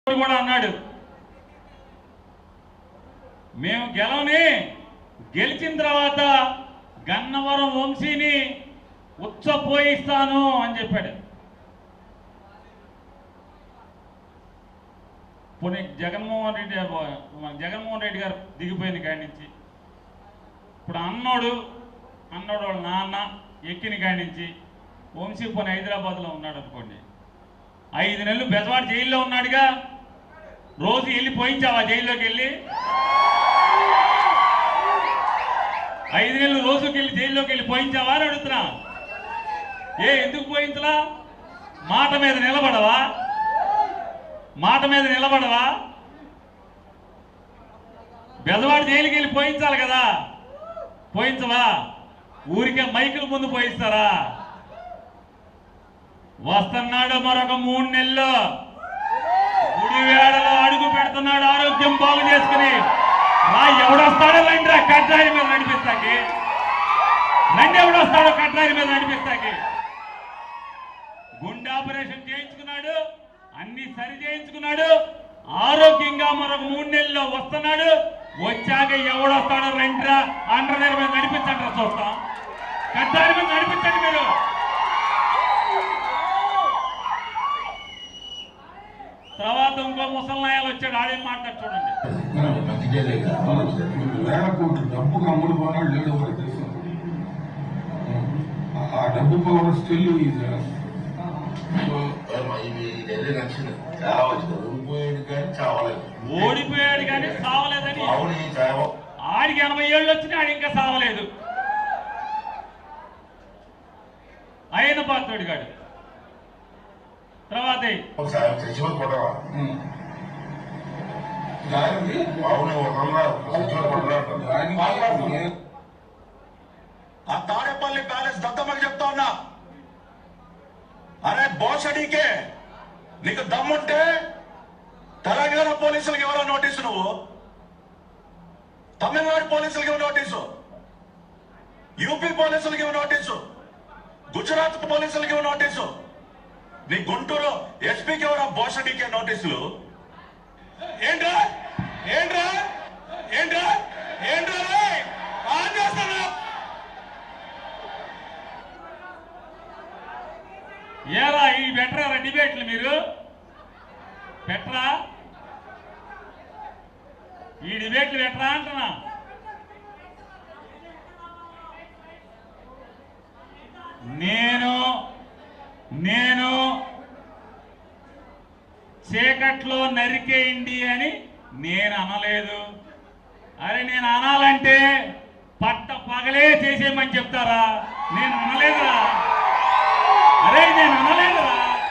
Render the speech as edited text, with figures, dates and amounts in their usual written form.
కూడా అన్నాడు, మేము గెలిచిన తర్వాత గన్నవరం వంశీని ఉచ్చపోయిస్తాను అని చెప్పాడు. పోనీ జగన్మోహన్ రెడ్డి గారు దిగిపోయిన కాడి నుంచి ఇప్పుడు అన్నోడు వాళ్ళ నాన్న ఎక్కిన కాడి నుంచి వంశీ పోనీ హైదరాబాద్లో ఉన్నాడు అనుకోండి, 5 నెలలు బెజవాడ జైల్లో ఉన్నాడుగా. రోజు వెళ్ళి పోయించావా జైల్లోకి వెళ్ళి? 5 నెలలు రోజుకి వెళ్ళి జైల్లోకి వెళ్ళి పోయించావా అని అడుగుతున్నా. ఎందుకు పోయించలా? మాట మీద నిలబడవా? బెజవాడ జైలుకి వెళ్ళి పోయించాలి కదా, పోయించవా? ఊరికే మైకుల ముందు పోయిస్తారా? వస్తున్నాడు మరొక 3 నెలలు, గుడివేడలో అడుగు పెడుతున్నాడు ఆరోగ్యం బాగు చేసుకుని. ఎవడొస్తాడో రండిరా కట్రాయి మీద నడిపిస్తాకి, ఎవడొస్తాడో కట్రాయి మీద నడిపిస్తాకి. గుండె ఆపరేషన్ చేయించుకున్నాడు, అన్ని సరి చేయించుకున్నాడు, ఆరోగ్యంగా మరొక 3 నెలల్లో వస్తున్నాడు. వచ్చాక ఎవడొస్తాడో రండిరా అండర్వేర్ మీద నడిపించండి, చూస్తాం. కట్రాయి మీద నడిపించండి మీరు. తర్వాత ఇంకో ముసల్నాయాలు వచ్చాడు, ఆడేం మాట్లాడు చూడండి. ఓడిపోయాడు కానీ సావలేదని. ఆడికి 80 ఏళ్ళు వచ్చినా ఆడి ఇంకా సావలేదు. ఆయన పాత్రుడు గాడు. తర్వాత ఆ తాడేపల్లి ప్యాలెస్ దత్తమ్మకి చెప్తా ఉన్నా, అరే బోసడీకే నీకు దమ్ముంటే తెలంగాణ పోలీసులకి ఎవరో నోటీసు, నువ్వు తమిళనాడు పోలీసులకి ఇవ్వ నోటీసు, యూపీ పోలీసులకి ఇవ్వ నోటీసు, గుజరాత్ పోలీసులకి ఇవ్వ నోటీసు, నీ గుంటూరు ఎస్పీకి ఎవరో బోసడీకే నోటీసులు. ఏంట్రా ఏరా ఈ బెటరా డిబేట్లు మీరు పెట్టరా? ఈ డిబేట్లు పెట్టరా అంటున్నా. నేను చీకట్లో నరికేయండి అని నేను అనలేదు. అరే నేను అనాలంటే పట్ట పగలే చేసేయమని చెప్తారా? నేను అనలేదురా. అరే నేను